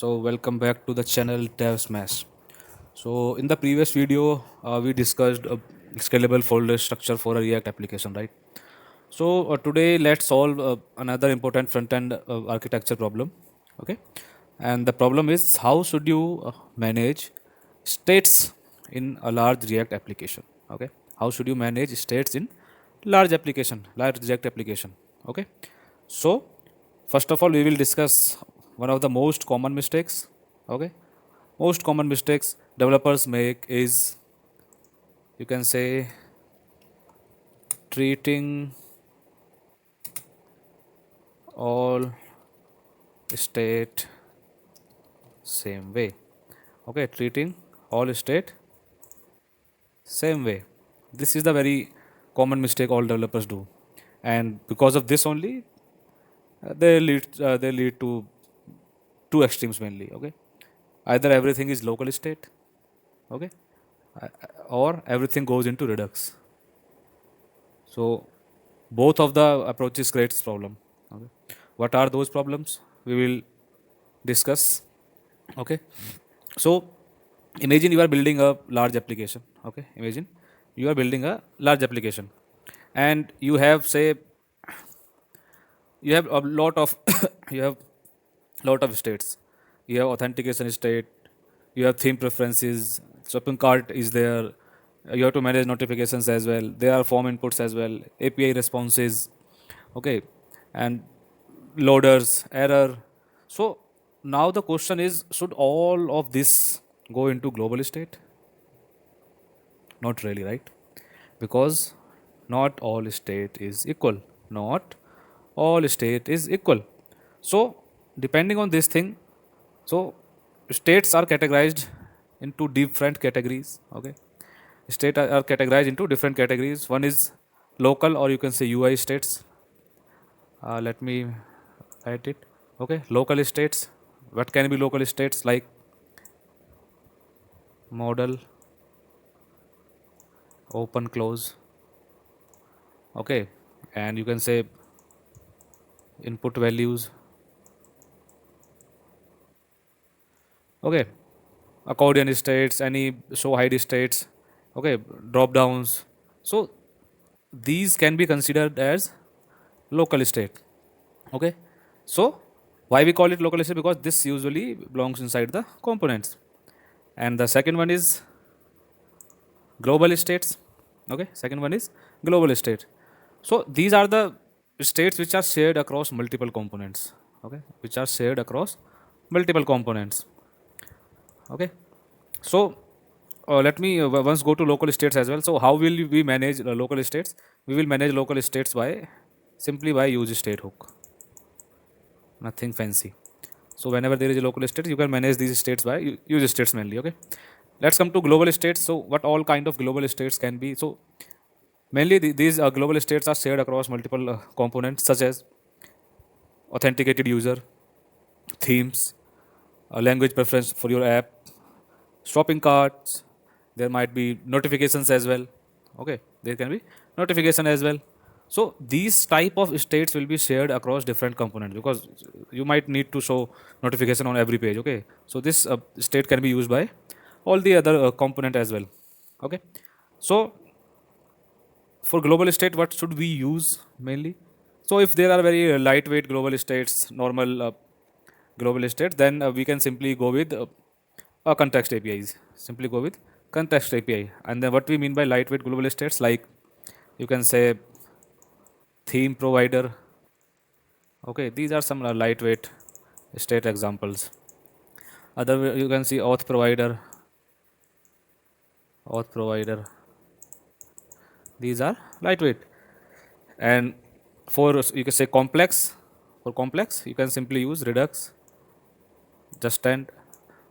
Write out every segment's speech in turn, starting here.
So welcome back to the channel Dev Smash. So in the previous video, we discussed a scalable folder structure for a React application, right? So today let's solve another important front-end architecture problem. Okay, and the problem is how should you manage states in a large React application? Okay, how should you manage states in large React application? Okay, so first of all, we will discuss one of the most common mistakes. Okay, most common mistakes developers make is, you can say, treating all state same way. Okay, treating all state same way. This is the very common mistake all developers do, and because of this only, they lead to two extremes mainly. Okay, either everything is local state, okay, or everything goes into Redux. So both of the approaches creates problem. Okay, what are those problems? We will discuss. Okay, so imagine you are building a large application. Okay, imagine you are building a large application, and you have, say, you have a lot of you have lot of states. You have authentication state, you have theme preferences, shopping cart is there, you have to manage notifications as well, there are form inputs as well, API responses, okay, and loaders, error. So now the question is, should all of this go into global state? Not really, right? Because not all state is equal. Not all state is equal. So depending on this thing, so states are categorized into different categories. Okay, state are categorized into different categories. One is local, or you can say UI states. Let me write it. Okay, local states. What can be local states? Like model, open, close. Okay, and you can say input values. Okay, accordion states, any show hide states. Okay, drop downs. So these can be considered as local state. Okay, so why we call it local state? Because this usually belongs inside the components. And the second one is global states. Okay, second one is global state. So these are the states which are shared across multiple components. Okay, which are shared across multiple components. Okay, so let me once go to local states as well. So how will we manage local states? We will manage local states by simply by use state hook. Nothing fancy. So whenever there is a local state, you can manage these states by use states mainly. Okay, let's come to global states. So what all kind of global states can be? So mainly these global states are shared across multiple components such as authenticated user, themes, language preference for your app, shopping carts. There might be notifications as well. Okay, there can be notification as well. So these type of states will be shared across different components, because you might need to show notification on every page. Okay, so this state can be used by all the other component as well. Okay, so for global state, what should we use mainly? So if there are very lightweight global states, normal global states, then we can simply go with context APIs. Simply go with context API. And then what we mean by lightweight global states, like you can say theme provider. Okay, these are some lightweight state examples. Other you can see auth provider. These are lightweight. And for you can say complex, for complex you can simply use Redux, Zustand.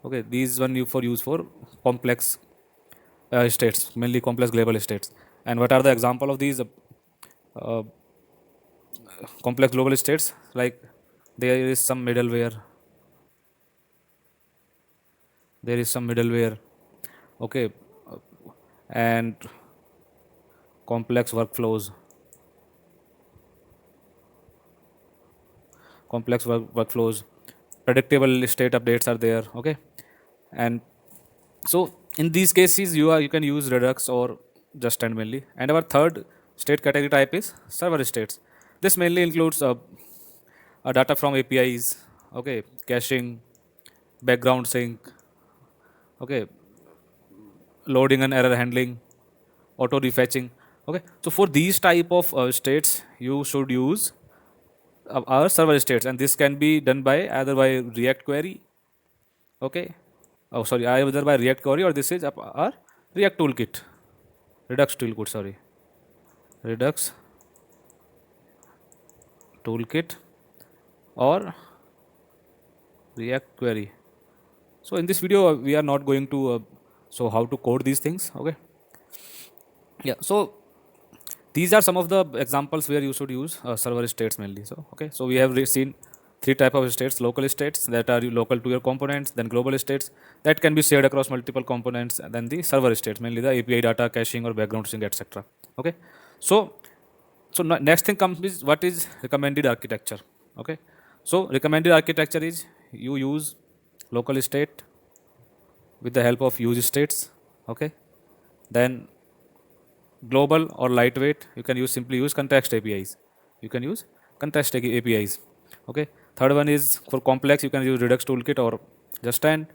Okay, these one you for use for complex states, mainly complex global states. And what are the example of these uh, complex global states? Like there is some middleware, there is some middleware. Okay, and complex workflows, workflows, predictable state updates are there. Okay, and so in these cases, you can use Redux or Zustand mainly. And our third state category type is server states. This mainly includes data from APIs, okay, caching, background sync, okay, loading and error handling, auto refetching. Okay, so for these type of states, you should use our server states, and this can be done by either by React query, okay, oh sorry, either by React query, or this is our React toolkit, Redux toolkit, sorry, Redux toolkit or React query. So in this video, we are not going to so how to code these things. Okay, yeah. So these are some of the examples where you should use server states mainly. So okay, so we have seen three type of states: local states that are local to your components, then global states that can be shared across multiple components, and then the server states, mainly the API data caching or background sync, etc. Okay, so next thing comes is what is recommended architecture. Okay, so recommended architecture is you use local state with the help of use states. Okay, then global or lightweight, you can use simply use context APIs. You can use context APIs. Okay, third one is for complex, you can use Redux toolkit or Justand,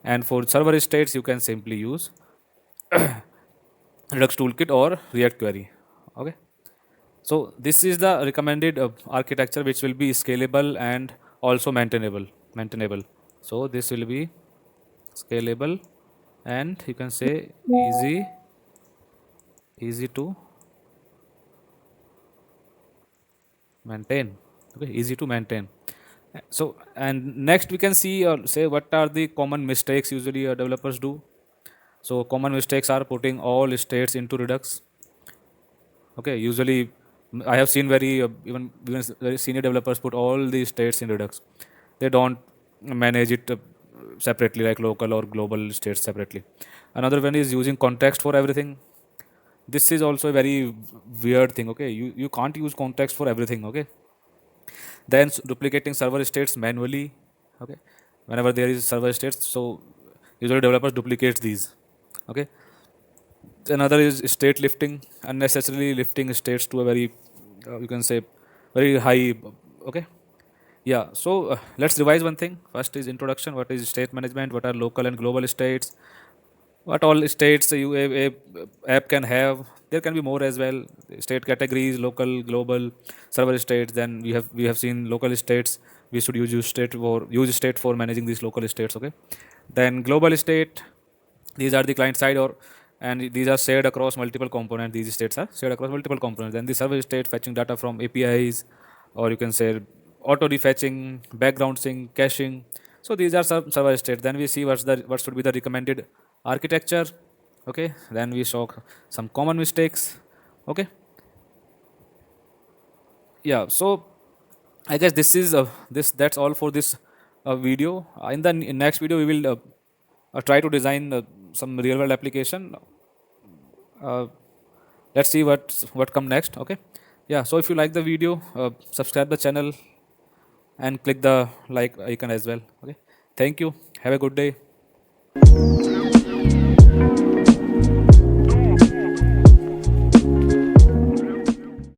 and for server states you can simply use Redux toolkit or React query. Okay, so this is the recommended architecture, which will be scalable and also maintainable. So this will be scalable and you can say easy to maintain. Okay, easy to maintain. So and next we can see say what are the common mistakes usually developers do. So common mistakes are putting all states into Redux. Okay, usually I have seen even very senior developers put all the states in Redux. They don't manage it separately like local or global states separately. Another one is using context for everything. This is also a very weird thing. Okay, you can't use context for everything. Okay, then duplicating server states manually. Okay, whenever there is server states, so usually developers duplicate these. Okay, another is state lifting, unnecessarily lifting states to a very you can say very high. Okay, yeah, so let's revise one thing. First is introduction: what is state management, what are local and global states, what all states a app can have. There can be more as well: state categories, local, global, server states. Then we have seen local states. We should use state for managing these local states. Okay, then global state, these are the client side, or and these are shared across multiple components. These states are shared across multiple components. Then the server state, fetching data from APIs, or you can say auto refetching, background sync, caching. So these are some server states. Then we see what should be the recommended architecture. Okay, then we saw some common mistakes. Okay, yeah, so I guess this is that's all for this video. In the next video we will try to design some real world application. uh, let's see what come next. Okay, yeah, so if you like the video, subscribe the channel and click the like icon as well. Okay, thank you, have a good day.